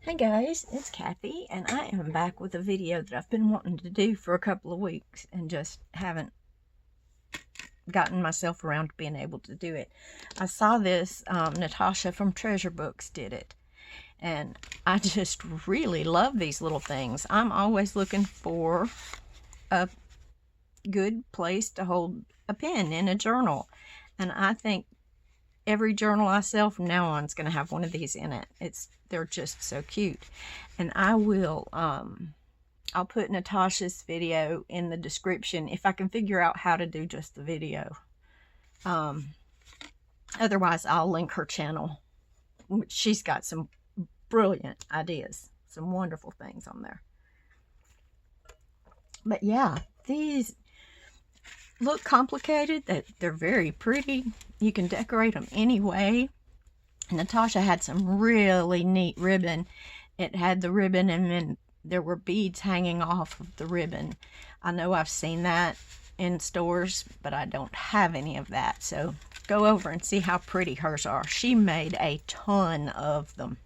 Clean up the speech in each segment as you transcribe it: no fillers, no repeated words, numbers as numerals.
Hi guys, it's Kathy, and I am back with a video that I've been wanting to do for a couple of weeks and just haven't gotten myself around to being able to do it. I saw this, Natasha from Treasure Books did it, and I just really love these little things. I'm always looking for a good place to hold a pen in a journal, and I think every journal I sell from now on is going to have one of these in it. They're just so cute. And I will, I'll put Natasha's video in the description if I can figure out how to do just the video. Otherwise, I'll link her channel. She's got some brilliant ideas, some wonderful things on there. But yeah, these look complicated, that they're very pretty. You can decorate them any way. Natasha had some really neat ribbon. It had the ribbon and then there were beads hanging off of the ribbon. I know I've seen that in stores, but I don't have any of that. So go over and see how pretty hers are. She made a ton of them.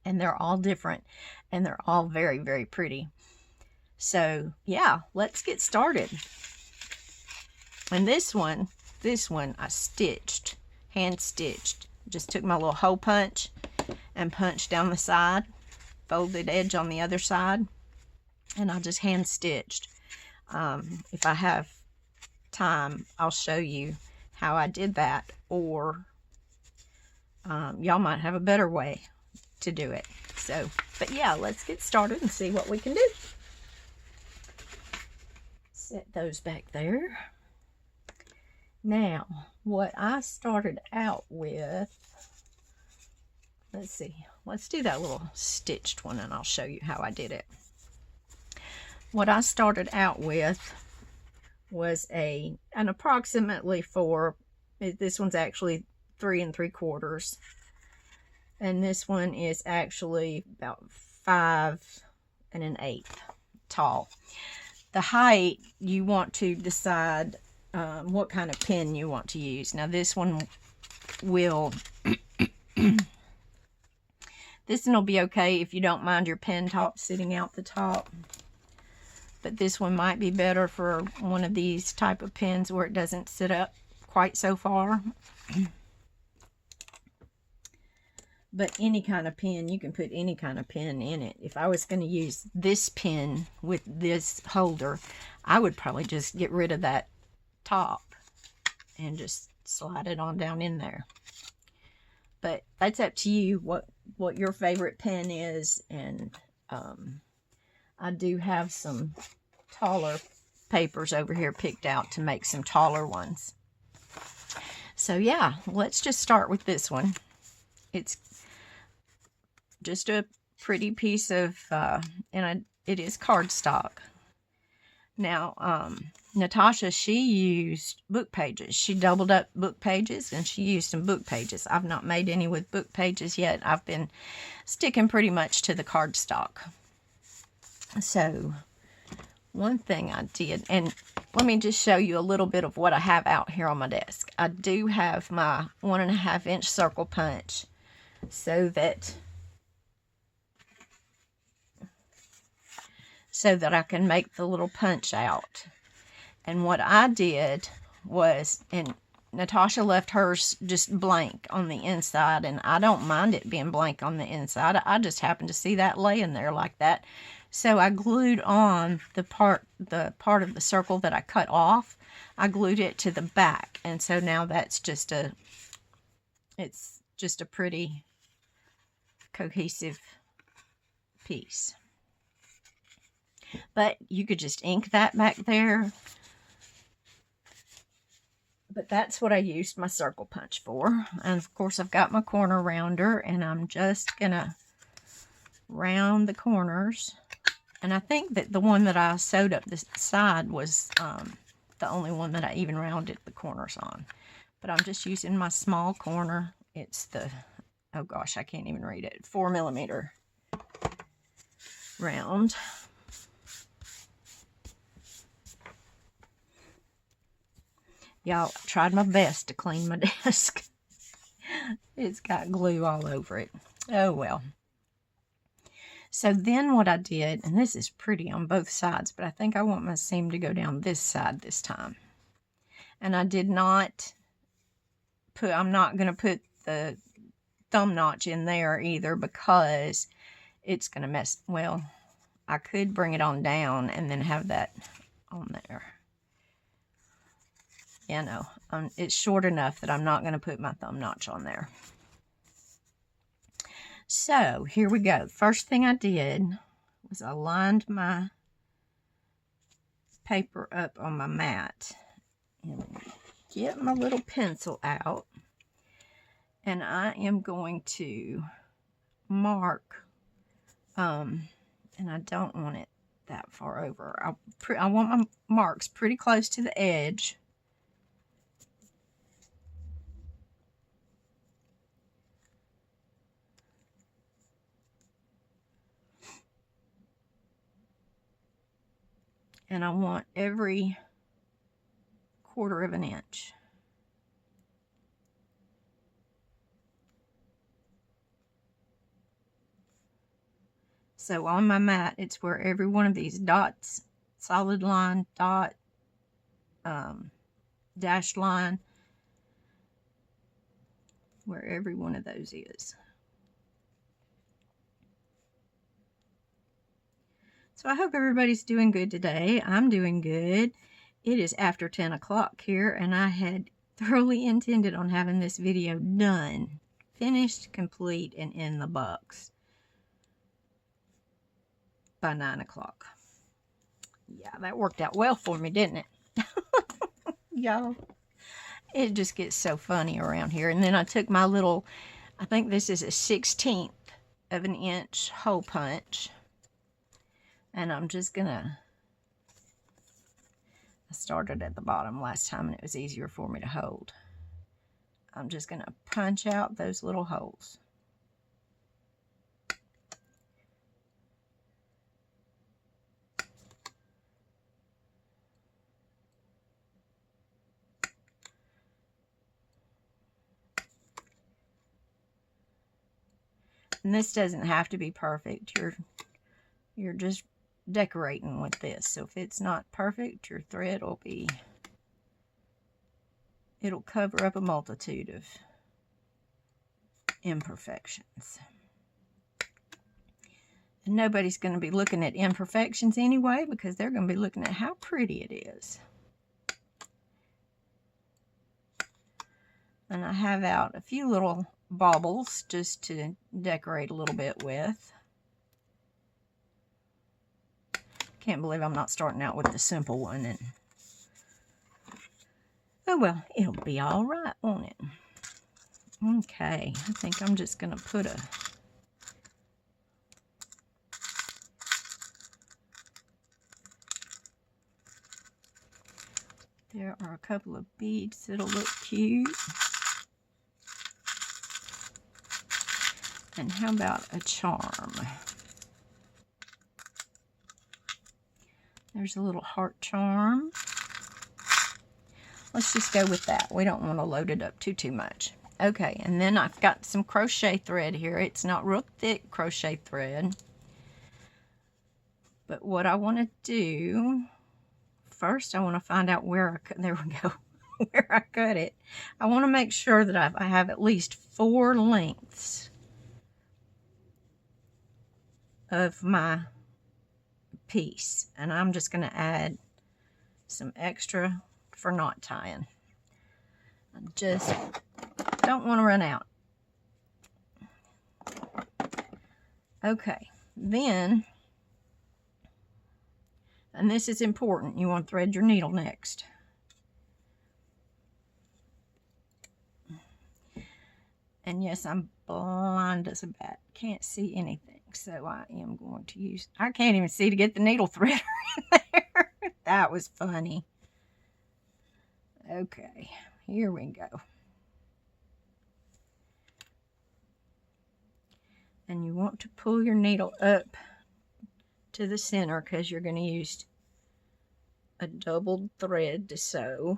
And they're all different. And they're all very, very pretty. So yeah, let's get started. And this one I stitched, hand stitched. Just took my little hole punch and punched down the side, folded edge on the other side, and I just hand stitched. If I have time, I'll show you how I did that, or y'all might have a better way to do it. So, but yeah, let's get started and see what we can do. Set those back there. Now, what I started out with, let's see, let's do that little stitched one and I'll show you how I did it. What I started out with was an approximately 4, this one's actually 3 3/4, and this one is actually about 5 1/8 tall. The height, you want to decide what kind of pen you want to use. Now this one will this one will be okay if you don't mind your pen top sitting out the top, but this one might be better for one of these type of pens where it doesn't sit up quite so far. But any kind of pen, you can put any kind of pen in it. If I was going to use this pen with this holder, I would probably just get rid of that top and just slide it on down in there. But that's up to you what your favorite pen is. And I do have some taller papers over here picked out to make some taller ones. So yeah, let's just start with this one. It's just a pretty piece of it is cardstock. Now Natasha, she used book pages. She doubled up book pages and she used some book pages. I've not made any with book pages yet. I've been sticking pretty much to the cardstock. So one thing I did, and let me just show you a little bit of what I have out here on my desk. I do have my 1.5 inch circle punch so that I can make the little punch out. And what I did was, and Natasha left hers just blank on the inside, and I don't mind it being blank on the inside. I just happened to see that laying there like that. So I glued on the part of the circle that I cut off. I glued it to the back, and so now that's just it's just a pretty cohesive piece. But you could just ink that back there. But that's what I used my circle punch for. And of course I've got my corner rounder, and I'm just gonna round the corners. And I think that the one that I sewed up the side was the only one that I even rounded the corners on. But I'm just using my small corner. It's the, oh gosh, I can't even read it, 4mm round. Y'all, I tried my best to clean my desk. It's got glue all over it. Oh well. So then what I did, and this is pretty on both sides, but I think I want my seam to go down this side this time. And I did not put, I'm not going to put the thumb notch in there either, because it's going to mess, well, I could bring it on down and then have that on there. Yeah, no, it's short enough that I'm not going to put my thumb notch on there. So here we go. First thing I did was I lined my paper up on my mat. And get my little pencil out. And I am going to mark, and I don't want it that far over. I want my marks pretty close to the edge. And I want every 1/4 of an inch. So on my mat, it's where every one of these dots, solid line, dot, dashed line, where every one of those is. So I hope everybody's doing good today. I'm doing good. It is after 10 o'clock here, and I had thoroughly intended on having this video done, finished, complete, and in the box by 9 o'clock. Yeah, that worked out well for me, didn't it? Y'all, it just gets so funny around here. And then I took my little, I think this is a 1/16 of an inch hole punch. And I'm just gonna, I started at the bottom last time and it was easier for me to hold. I'm just gonna punch out those little holes. And this doesn't have to be perfect. You're just decorating with this. So if it's not perfect, your thread will be, it'll cover up a multitude of imperfections. And nobody's going to be looking at imperfections anyway, because they're going to be looking at how pretty it is. And I have out a few little baubles just to decorate a little bit with. Can't believe I'm not starting out with the simple one. And oh well, it'll be all right, won't it? Okay, I think I'm just going to put a there are a couple of beads that'll look cute. And how about a charm? There's a little heart charm. Let's just go with that. We don't want to load it up too much. Okay, and then I've got some crochet thread here. It's not real thick crochet thread. But what I want to do, first I want to find out where I cut, there we go, where I cut it. I want to make sure that I have at least 4 lengths of my piece, and I'm just going to add some extra for knot tying. I just don't want to run out. Okay, then, and this is important, you want to thread your needle next. And yes, I'm blind as a bat, can't see anything, so I am going to use, I can't even see to get the needle threader in there. That was funny. Okay, here we go. And you want to pull your needle up to the center because you're going to use a doubled thread to sew.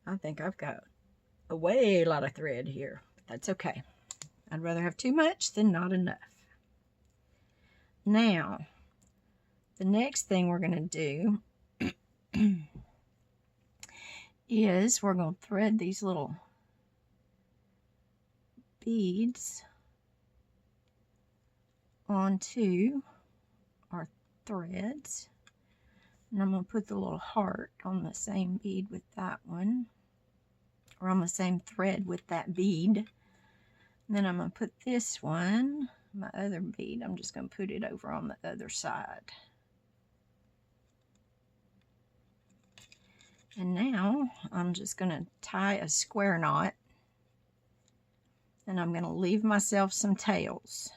I think I've got a way lot of thread here, but that's okay. I'd rather have too much than not enough. Now, the next thing we're going to do is we're going to thread these little beads onto our threads. And I'm going to put the little heart on the same bead with that one, or on the same thread with that bead. And then I'm going to put this one, my other bead, I'm just going to put it over on the other side. And now I'm just going to tie a square knot, and I'm going to leave myself some tails.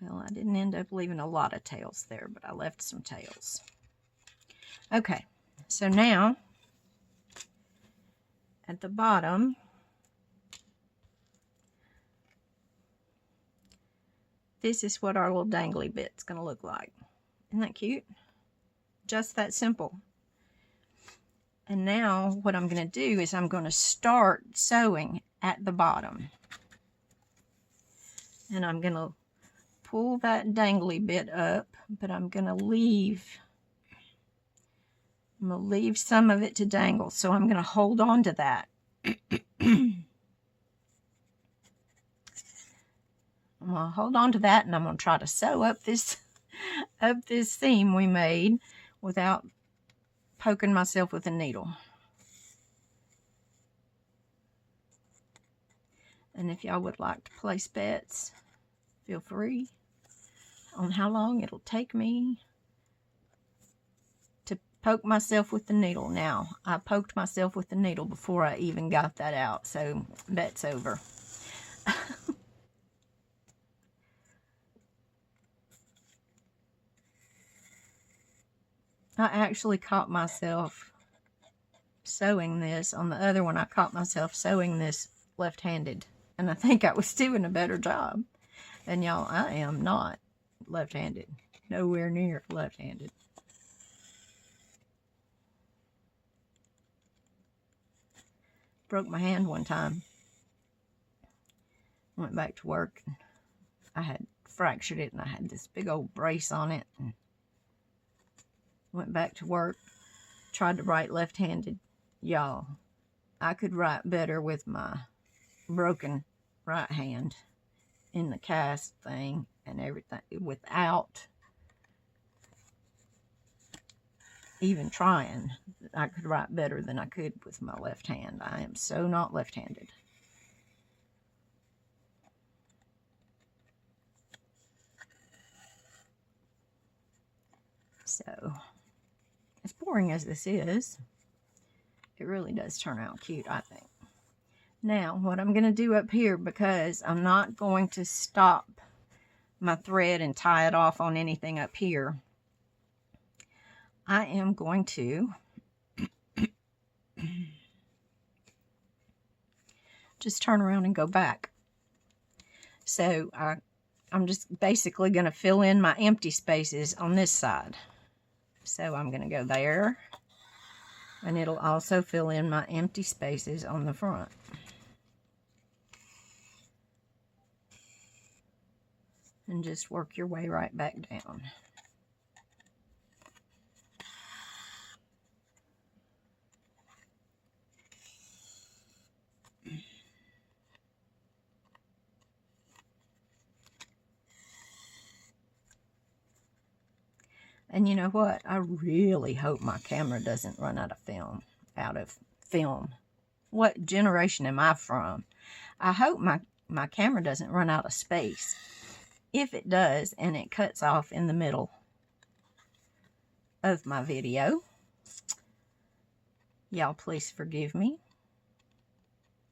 Well, I didn't end up leaving a lot of tails there, but I left some tails. Okay, so now at the bottom, this is what our little dangly bit's going to look like. Isn't that cute? Just that simple. And now what I'm going to do is I'm going to start sewing at the bottom. And I'm going to pull that dangly bit up, but I'm going to leave some of it to dangle. So I'm going to hold on to that. I'm going to hold on to that, and I'm going to try to sew up this seam we made without poking myself with a needle. And if y'all would like to place bets, feel free on how long it'll take me to poke myself with the needle. Now, I poked myself with the needle before I even got that out, so bet's over. I actually caught myself sewing this. On the other one, I caught myself sewing this left-handed. And I think I was doing a better job. And y'all, I am not left-handed. Nowhere near left-handed. Broke my hand one time. Went back to work. And I had fractured it, and I had this big old brace on it. And went back to work. Tried to write left-handed. Y'all, I could write better with my broken right hand in the cast thing and everything without even trying. I could write better than I could with my left hand. I am so not left-handed. So, as boring as this is, it really does turn out cute, I think. Now, what I'm going to do up here, because I'm not going to stop my thread and tie it off on anything up here, I am going to just turn around and go back. So, I'm just basically going to fill in my empty spaces on this side. So, I'm going to go there, and it'll also fill in my empty spaces on the front. And just work your way right back down. And you know what? I really hope my camera doesn't run out of film. What generation am I from? I hope my camera doesn't run out of space. If it does, and it cuts off in the middle of my video, y'all please forgive me.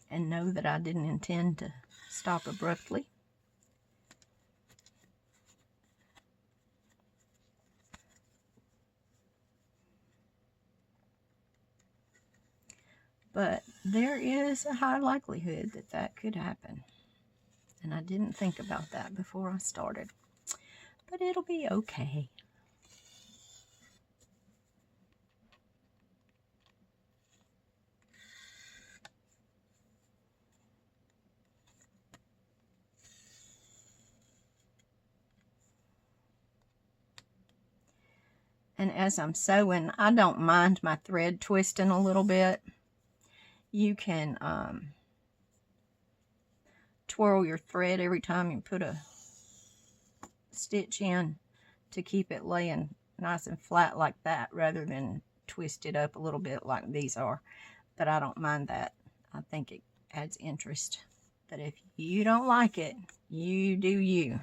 And know that I didn't intend to stop abruptly. But there is a high likelihood that that could happen. And I didn't think about that before I started. but it'll be okay. And as I'm sewing, I don't mind my thread twisting a little bit. You can twirl your thread every time you put a stitch in to keep it laying nice and flat like that, rather than twist it up a little bit like these are. But I don't mind that. I think it adds interest. But if you don't like it, you do you.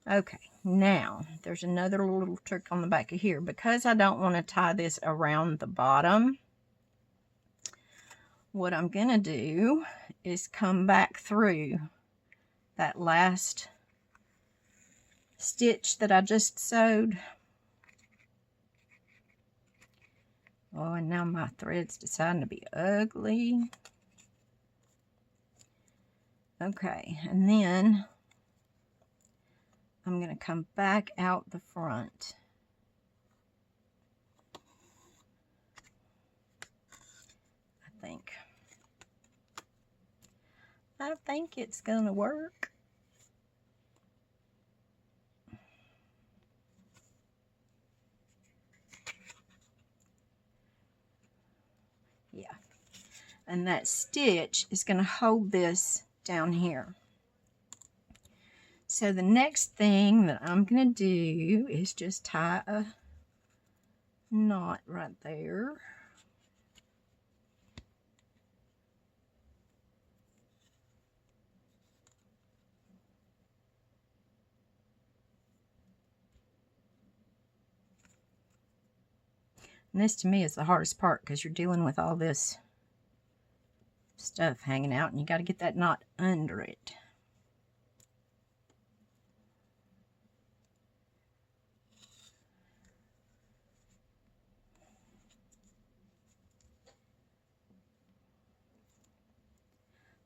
Okay, now there's another little trick on the back of here. Because I don't want to tie this around the bottom, what I'm going to do is come back through that last stitch that I just sewed. Oh, and now my thread's deciding to be ugly. Okay, and then I'm going to come back out the front. I think it's going to work. Yeah. And that stitch is going to hold this down here. So the next thing that I'm going to do is just tie a knot right there. And this to me is the hardest part, because you're dealing with all this stuff hanging out and you got to get that knot under it.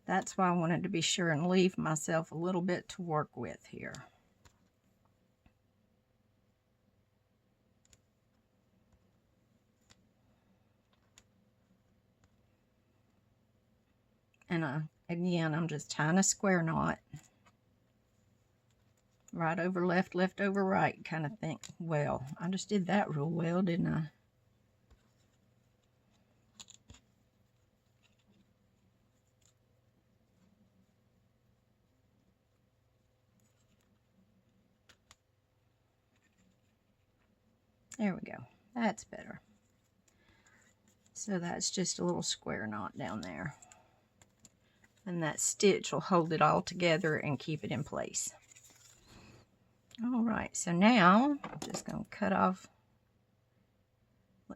That's why I wanted to be sure and leave myself a little bit to work with here. And again, I'm just tying a square knot. Right over left, left over right kind of thing. Well, I just did that real well, didn't I? There we go. That's better. So that's just a little square knot down there. And that stitch will hold it all together and keep it in place. All right, so now I'm just going to cut off.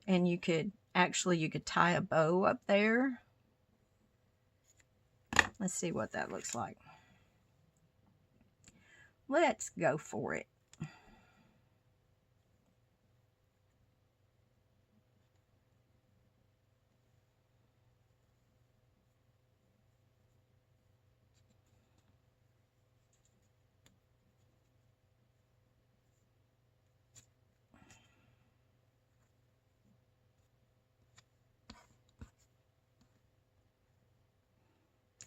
And you could tie a bow up there. Let's see what that looks like. Let's go for it.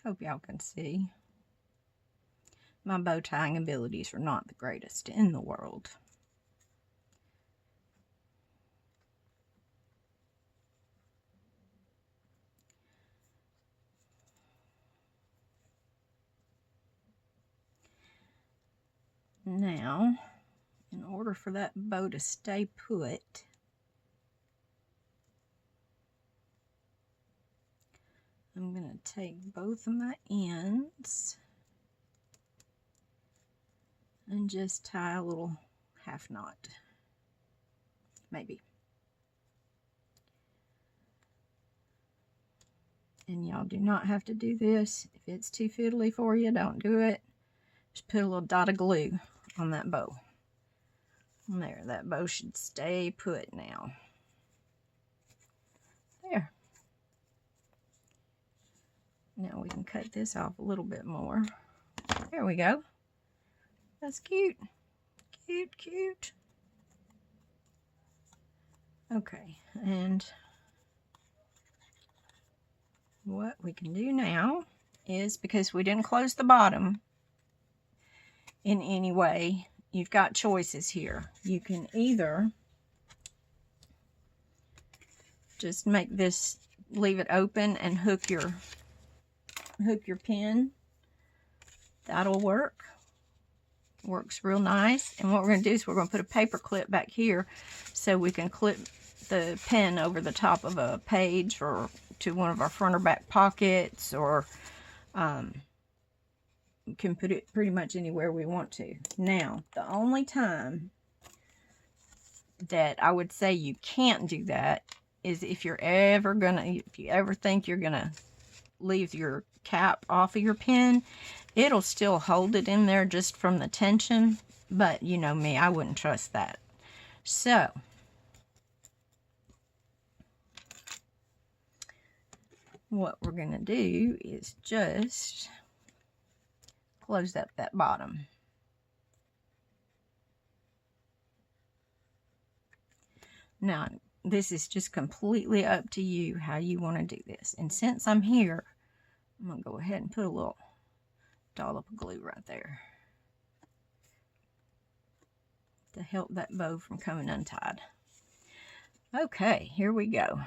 Hope y'all can see. My bow tying abilities are not the greatest in the world. Now, in order for that bow to stay put, I'm going to take both of my ends and just tie a little half knot, maybe. And y'all do not have to do this. If it's too fiddly for you, don't do it. Just put a little dot of glue on that bow. And there, that bow should stay put now. There. Now we can cut this off a little bit more. There we go. That's cute. Cute, cute. Okay, and what we can do now is, because we didn't close the bottom in any way, you've got choices here. You can either just make this, leave it open and hook your pin. That'll work. Works real nice. And what we're going to do is we're going to put a paper clip back here so we can clip the pen over the top of a page or to one of our front or back pockets, or you can put it pretty much anywhere we want to. Now, the only time that I would say you can't do that is if you ever think you're gonna leave your cap off of your pen. It'll still hold it in there just from the tension, but you know me, I wouldn't trust that. So what we're gonna do is just close up that bottom. Now, this is just completely up to you how you want to do this. And since I'm here, I'm going to go ahead and put a little dollop of glue right there to help that bow from coming untied. Okay, here we go.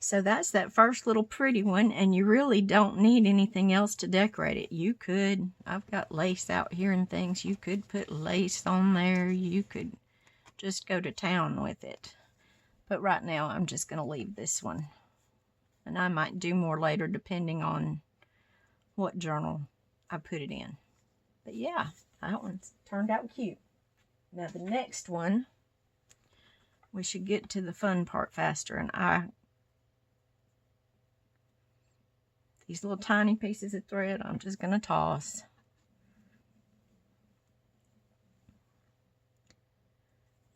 So that's that first little pretty one, and you really don't need anything else to decorate it. You could, I've got lace out here and things, you could put lace on there, you could just go to town with it. But right now I'm just going to leave this one. And I might do more later depending on what journal I put it in. But yeah, that one's turned out cute. Now the next one, we should get to the fun part faster, and these little tiny pieces of thread I'm just going to toss.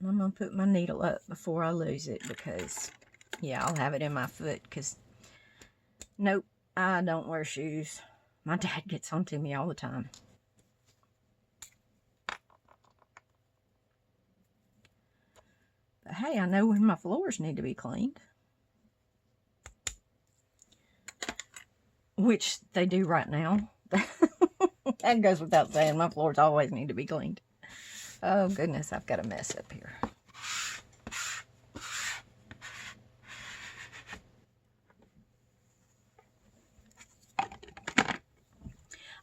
I'm going to put my needle up before I lose it, because, yeah, I'll have it in my foot, because, nope, I don't wear shoes. My dad gets on to me all the time. But hey, I know when my floors need to be cleaned. Which they do right now. That goes without saying. My floors always need to be cleaned. Oh goodness, I've got a mess up here.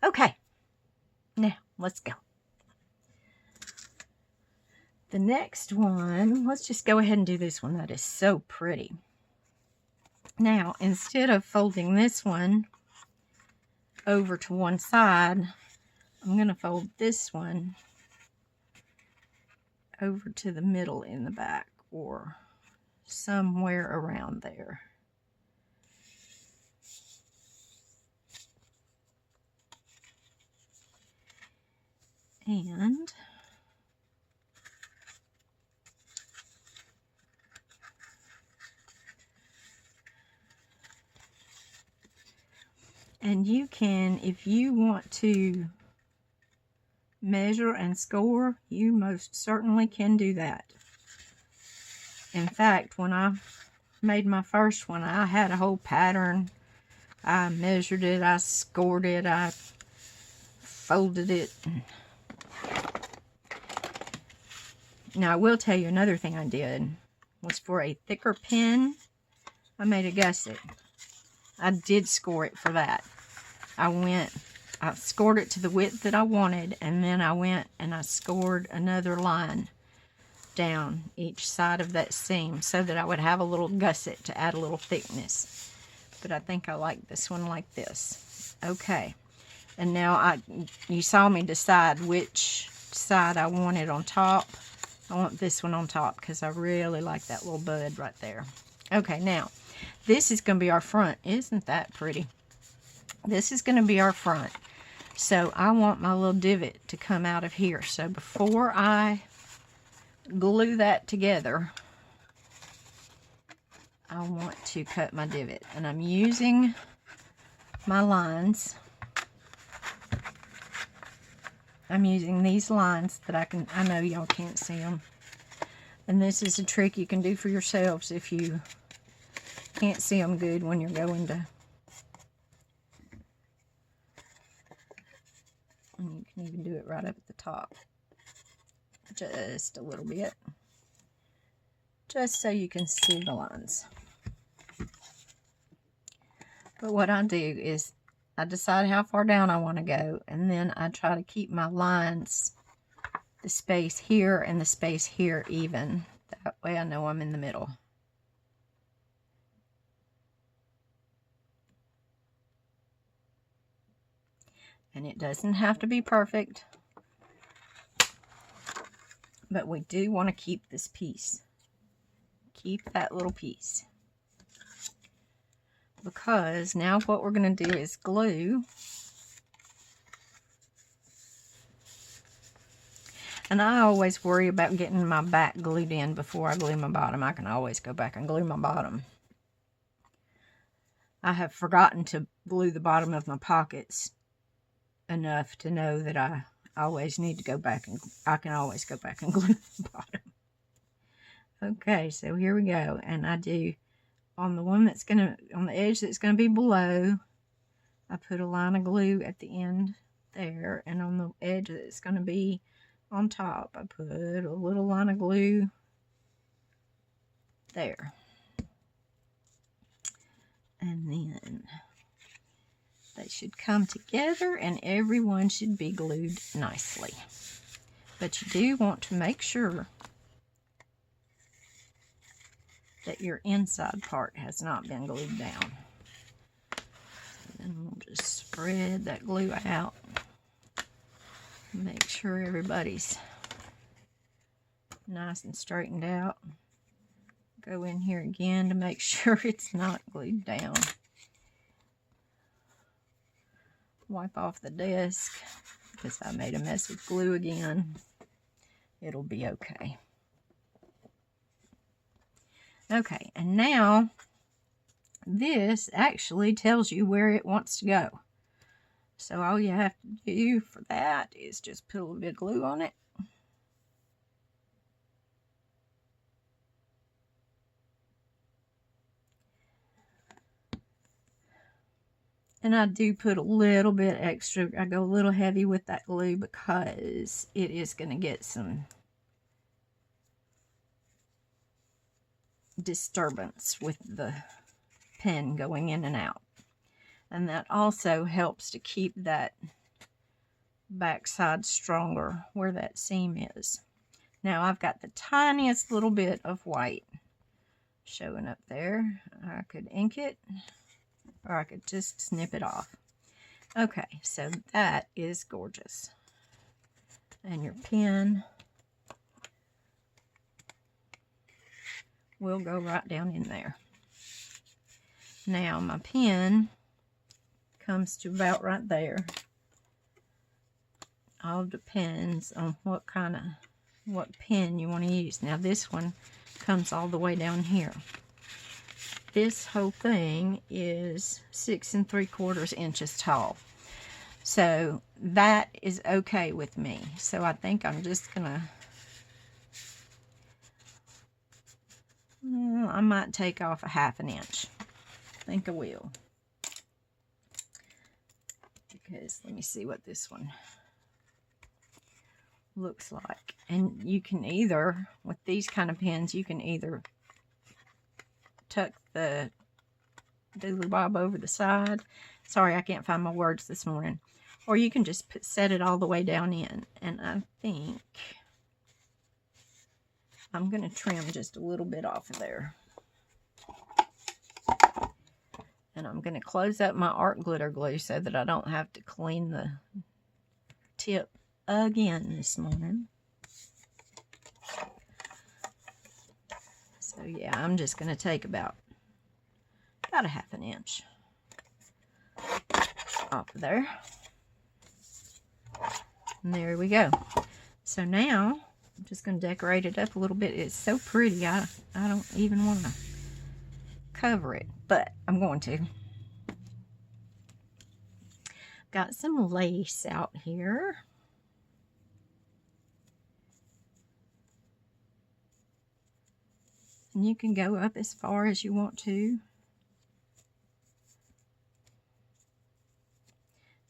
Okay, now let's go. The next one, let's just go ahead and do this one. That is so pretty. Now, instead of folding this one over to one side, I'm going to fold this one over to the middle in the back, or somewhere around there. And you can, if you want to measure and score, you most certainly can do that. In fact, when I made my first one, I had a whole pattern. I measured it, I scored it, I folded it. Now, I will tell you another thing I did was, for a thicker pen, I made a gusset. I did score it for that. I scored it to the width that I wanted, and then I went and I scored another line down each side of that seam so that I would have a little gusset to add a little thickness. But I think I like this one like this. Okay, and now you saw me decide which side I wanted on top. I want this one on top because I really like that little bud right there. Okay, now this is going to be our front. Isn't that pretty? This is going to be our front. So I want my little divot to come out of here. So before I glue that together, I want to cut my divot. And I'm using my lines. I'm using these lines that I know y'all can't see them. And this is a trick you can do for yourselves if you can't see them good when you're going to. And you can even do it right up at the top. Just a little bit. Just so you can see the lines. But what I do is I decide how far down I want to go, and then I try to keep my lines, the space here and the space here even. That way I know I'm in the middle. And it doesn't have to be perfect, but we do want to keep this piece. Keep that little piece. Because now what we're going to do is glue. And I always worry about getting my back glued in before I glue my bottom. I can always go back and glue my bottom. I have forgotten to glue the bottom of my pockets enough to know that I always need to go back, and I can always go back and glue the bottom. Okay, so here we go. And I do, on the one that's gonna, on the edge that's gonna be below, I put a line of glue at the end there, and on the edge that's gonna be on top, I put a little line of glue there. And then they should come together and everyone should be glued nicely. But you do want to make sure that your inside part has not been glued down. And we'll just spread that glue out. Make sure everybody's nice and straightened out. Go in here again to make sure it's not glued down. Wipe off the desk because I made a mess with glue again. It'll be okay. Okay, and now this actually tells you where it wants to go. So all you have to do for that is just put a little bit of glue on it. And I do put a little bit extra. I go a little heavy with that glue because it is going to get some disturbance with the pen going in and out. And that also helps to keep that backside stronger where that seam is. Now I've got the tiniest little bit of white showing up there. I could ink it, or I could just snip it off. Okay, so that is gorgeous. And your pen will go right down in there. Now my pen comes to about right there. All depends on what pen you want to use. Now this one comes all the way down here. This whole thing is 6 3/4 inches tall. So that is okay with me. So I think I'm just gonna, I might take off a 1/2 inch. I think I will. Because let me see what this one looks like. And you can either, with these kind of pens, you can either tuck the doodly bob over the side. Sorry, I can't find my words this morning. Or you can just set it all the way down in. And I think I'm going to trim just a little bit off of there. And I'm going to close up my art glitter glue so that I don't have to clean the tip again this morning. So yeah, I'm just going to take about a 1/2 inch off of there. And there we go. So now I'm just going to decorate it up a little bit. It's so pretty, I don't even want to cover it, but I'm going to. got some lace out here. And you can go up as far as you want to.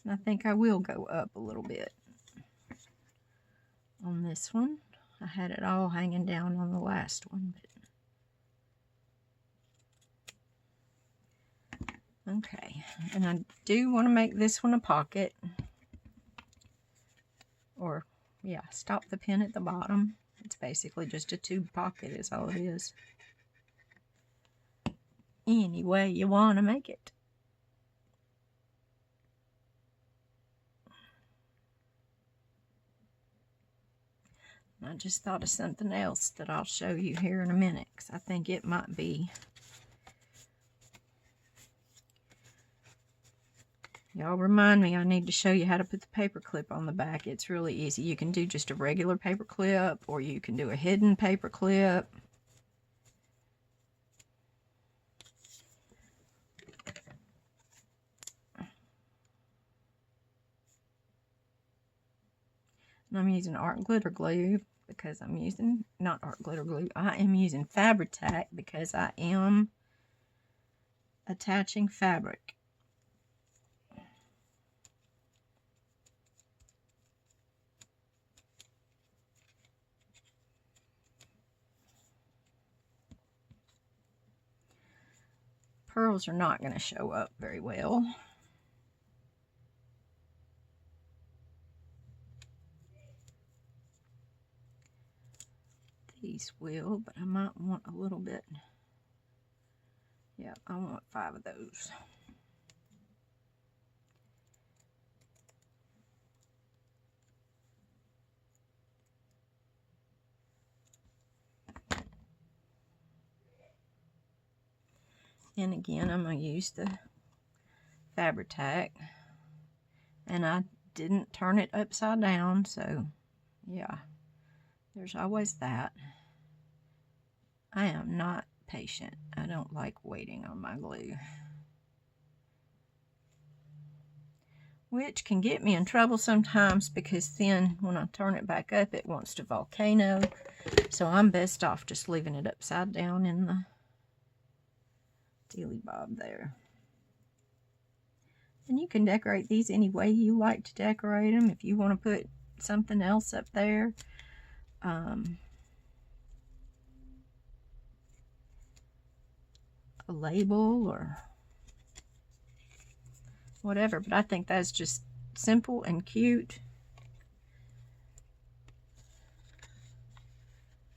And I think I will go up a little bit on this one. I had it all hanging down on the last one. But okay, and I do want to make this one a pocket. Or, yeah, stop the pin at the bottom. It's basically just a tube pocket is all it is. Any way you want to make it. I just thought of something else that I'll show you here in a minute, because I think it might be. Y'all remind me, I need to show you how to put the paper clip on the back. It's really easy. You can do just a regular paper clip, or you can do a hidden paper clip. And I'm using art glitter glue because I'm using, not art glitter glue, I am using Fabri-Tac because I am attaching fabric. Pearls are not going to show up very well. These will, but I might want a little bit. Yeah, I want 5 of those. And again, I'm going to use the Fabri-Tac. And I didn't turn it upside down, so yeah, there's always that. I am not patient. I don't like waiting on my glue. Which can get me in trouble sometimes, because then when I turn it back up, it wants to volcano. So I'm best off just leaving it upside down in the dealy bob there. And you can decorate these any way you like to decorate them. If you want to put something else up there, a label or whatever, but I think that's just simple and cute.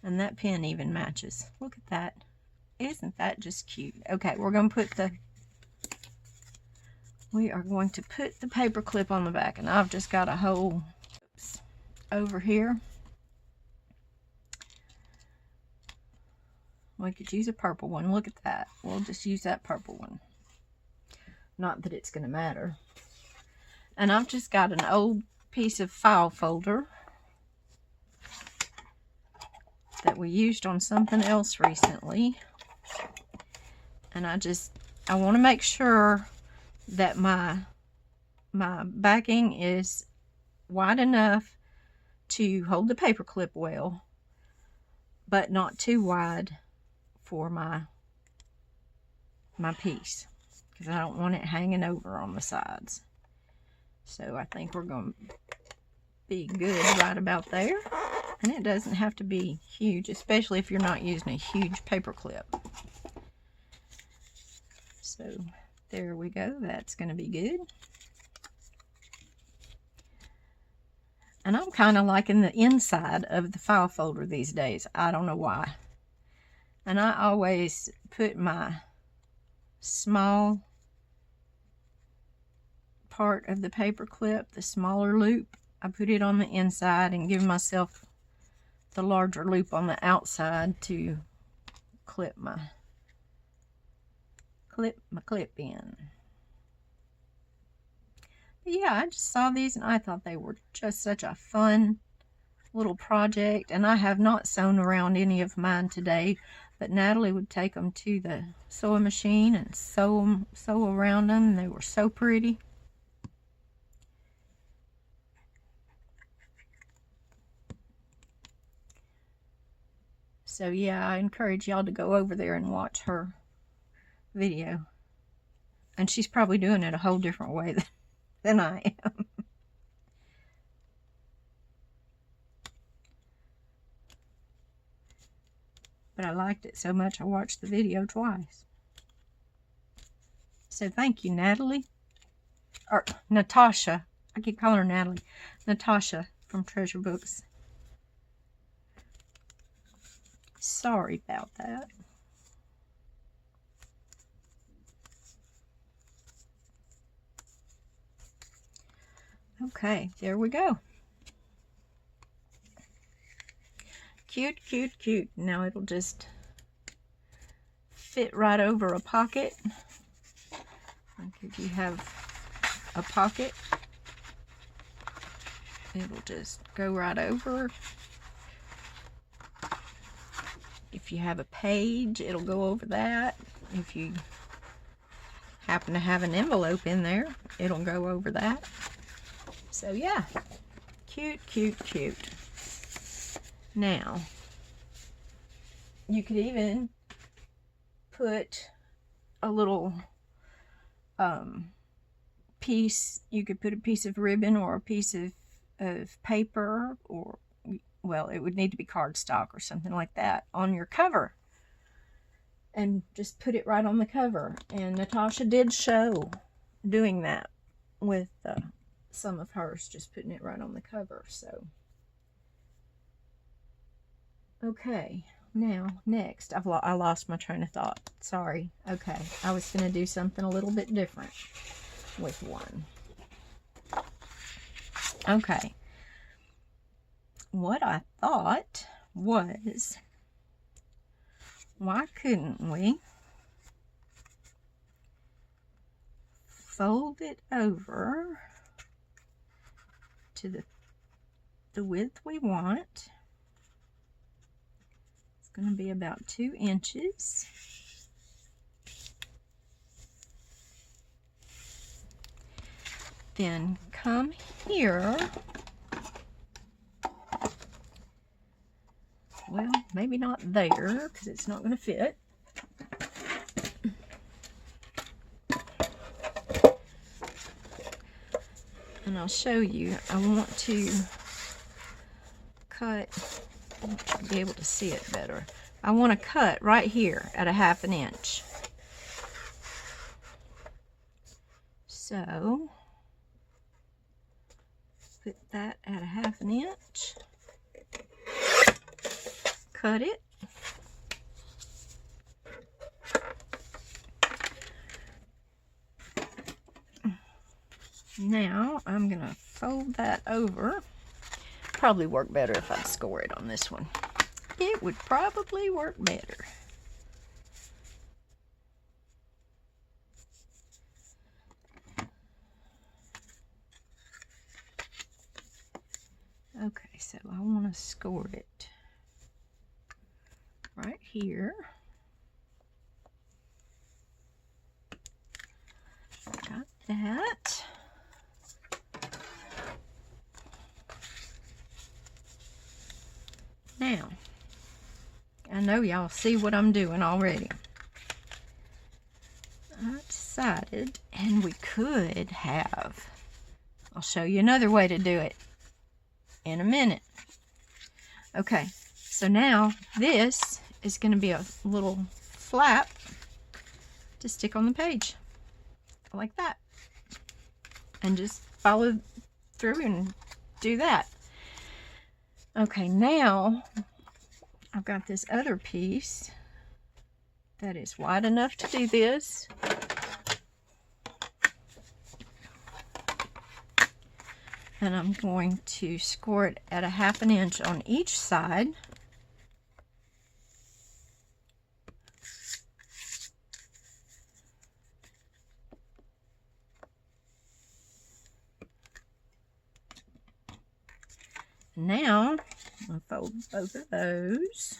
And that pen even matches. Look at that. Isn't that just cute? Okay, we are going to put the paper clip on the back, and I've just got a hole over here. We could use a purple one. Look at that. We'll just use that purple one. Not that it's going to matter. And I've just got an old piece of file folder that we used on something else recently. And I want to make sure that my backing is wide enough to hold the paper clip well, but not too wide for my piece, because I don't want it hanging over on the sides. So I think we're going to be good right about there. And it doesn't have to be huge, especially if you're not using a huge paper clip. So there we go. That's going to be good. And I'm kind of liking the inside of the file folder these days. I don't know why. And I always put my small part of the paper clip, the smaller loop, I put it on the inside and give myself the larger loop on the outside to clip my clip in. But yeah, I just saw these and I thought they were just such a fun little project, and I have not sewn around any of mine today, but Natalie would take them to the sewing machine and sew around them, and they were so pretty. So yeah, I encourage y'all to go over there and watch her video. And she's probably doing it a whole different way than I am. But I liked it so much I watched the video twice. So thank you, Natalie. Or Natasha. I keep calling her Natalie. Natasha from Treasure Books. Sorry about that. Okay, there we go. Cute, cute, cute. Now it'll just fit right over a pocket. Like if you have a pocket, it'll just go right over. If you have a page, it'll go over that. If you happen to have an envelope in there, it'll go over that. So yeah, cute, cute, cute. Now, you could even put a little piece, you could put a piece of ribbon or a piece of paper, or, well, it would need to be cardstock or something like that on your cover. And just put it right on the cover. And Natasha did show doing that with some of hers, just putting it right on the cover. So, okay, now next, I lost my train of thought. Sorry. Okay, I was going to do something a little bit different with one. Okay, what I thought was, why couldn't we fold it over to the width we want? It's going to be about 2 inches. Then come here. Well, maybe not there, because it's not going to fit. And I'll show you. I want to cut, be able to see it better. I want to cut right here at a 1/2 inch. So, put that at a 1/2 inch. Cut it. Now I'm going to fold that over. Probably work better if I'd score it on this one. It would probably work better. Okay, so I want to score it right here. Got that. Now, I know y'all see what I'm doing already. I decided, and we could have, I'll show you another way to do it in a minute. Okay, so now this is going to be a little flap to stick on the page, like that. And just follow through and do that. Okay, now I've got this other piece that is wide enough to do this. And I'm going to score it at a 1/2 inch on each side. Now, I'll fold both of those.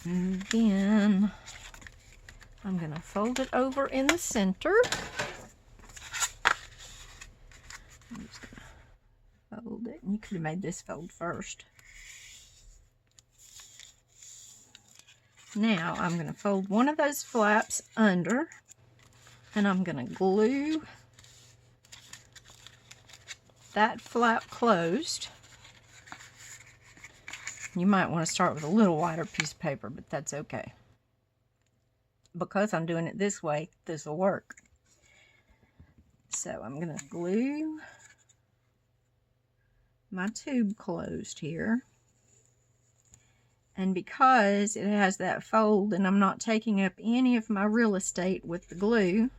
And then I'm going to fold it over in the center. I'm just going to fold should have made this fold first. Now I'm going to fold one of those flaps under, and I'm going to glue that flap closed. You might want to start with a little wider piece of paper, but that's okay. Because I'm doing it this way, this will work. So I'm going to glue my tube closed here. And because it has that fold and I'm not taking up any of my real estate with the glue,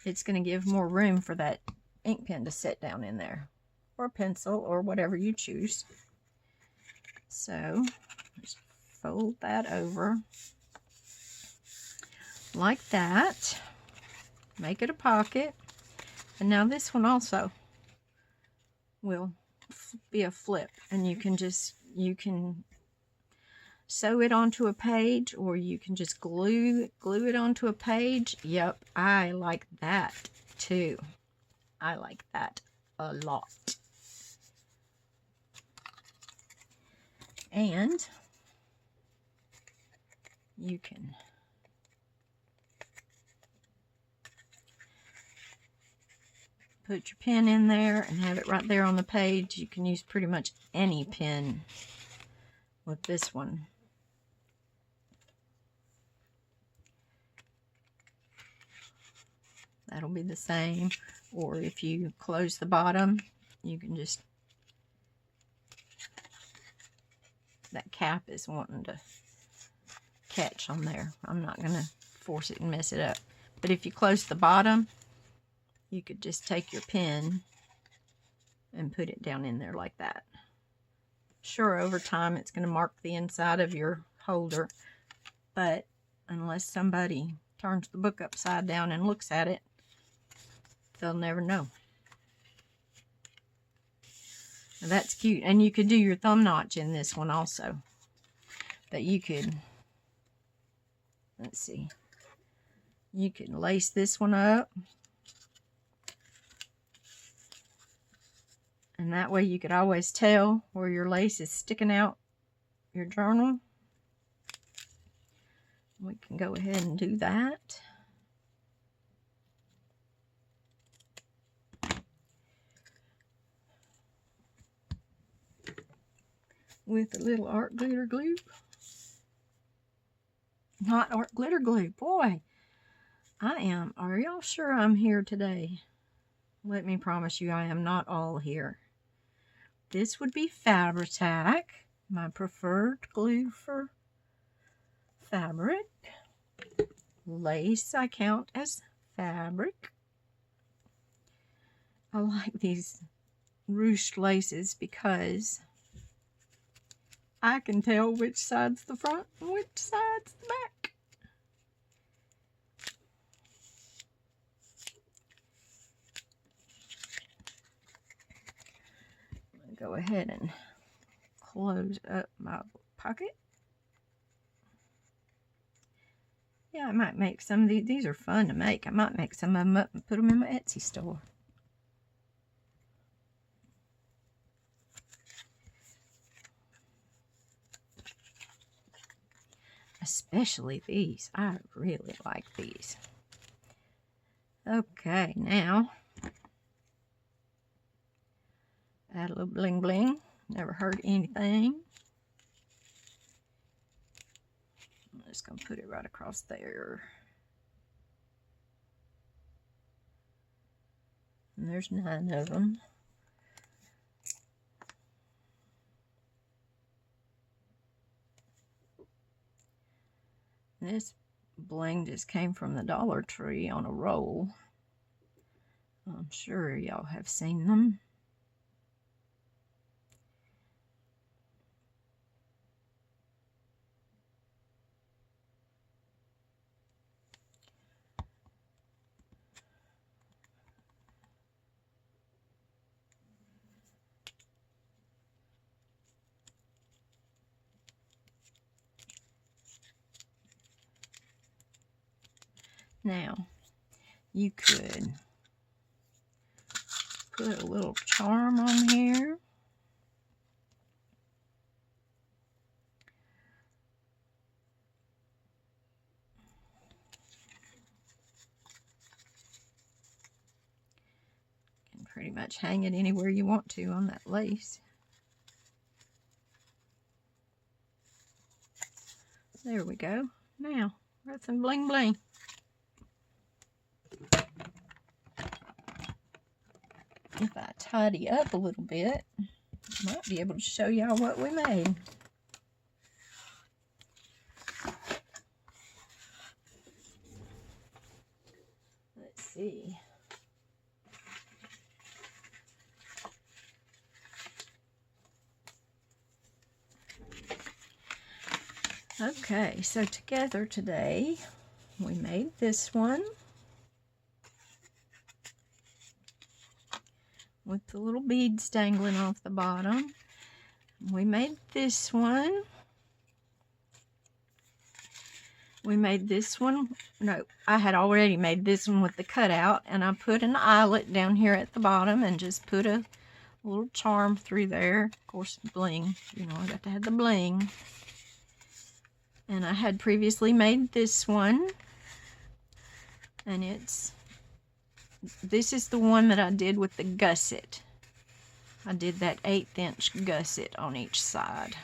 it's going to give more room for that ink pen to sit down in there, or a pencil, or whatever you choose. So just fold that over like that, make it a pocket, and now this one also will be a flip, and you can sew it onto a page, or you can just glue it onto a page. Yep, I like that too. I like that a lot. And you can put your pen in there and have it right there on the page. You can use pretty much any pen with this one. That'll be the same. Or if you close the bottom, you can just, that cap is wanting to catch on there. I'm not going to force it and mess it up. But if you close the bottom, you could just take your pen and put it down in there like that. Sure, over time it's going to mark the inside of your holder, but unless somebody turns the book upside down and looks at it, they'll never know. Now that's cute. And you could do your thumb notch in this one also. But you could, let's see, you can lace this one up. And that way you could always tell where your lace is sticking out your journal. We can go ahead and do that. With a little art glitter glue. Not art glitter glue. Boy, are y'all sure I'm here today? Let me promise you I am not all here. This would be Fabri-Tac, my preferred glue for fabric. Lace I count as fabric. I like these ruched laces because I can tell which side's the front and which side's the back. Go ahead and close up my pocket. Yeah, I might make some of these. These are fun to make. I might make some of them up and put them in my Etsy store. Especially these. I really like these. Okay, now add a little bling bling. Never hurt anything. I'm just going to put it right across there. And there's 9 of them. This bling just came from the Dollar Tree on a roll. I'm sure y'all have seen them. Now, you could put a little charm on here. You can pretty much hang it anywhere you want to on that lace. There we go. Now, got some bling bling. If I tidy up a little bit, I might be able to show y'all what we made. Let's see. Okay, so together today, we made this one with the little beads dangling off the bottom. We made this one. We made this one. No, I had already made this one with the cutout, and I put an eyelet down here at the bottom and just put a little charm through there. Of course, bling. You know, I got to have the bling. And I had previously made this one, and this is the one that I did with the gusset. I did that 1/8 inch gusset on each side,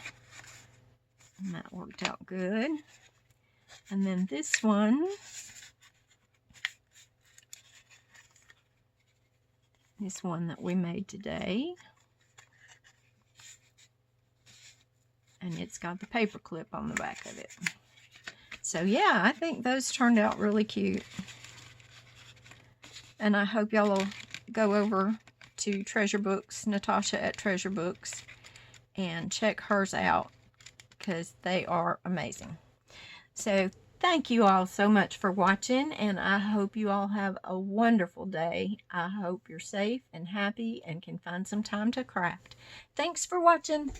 and that worked out good. And then this one is one that we made today. And it's got the paper clip on the back of it. So yeah, I think those turned out really cute. And I hope y'all will go over to Treasure Books, Natasha at Treasure Books, and check hers out, because they are amazing. So thank you all so much for watching, and I hope you all have a wonderful day. I hope you're safe and happy and can find some time to craft. Thanks for watching.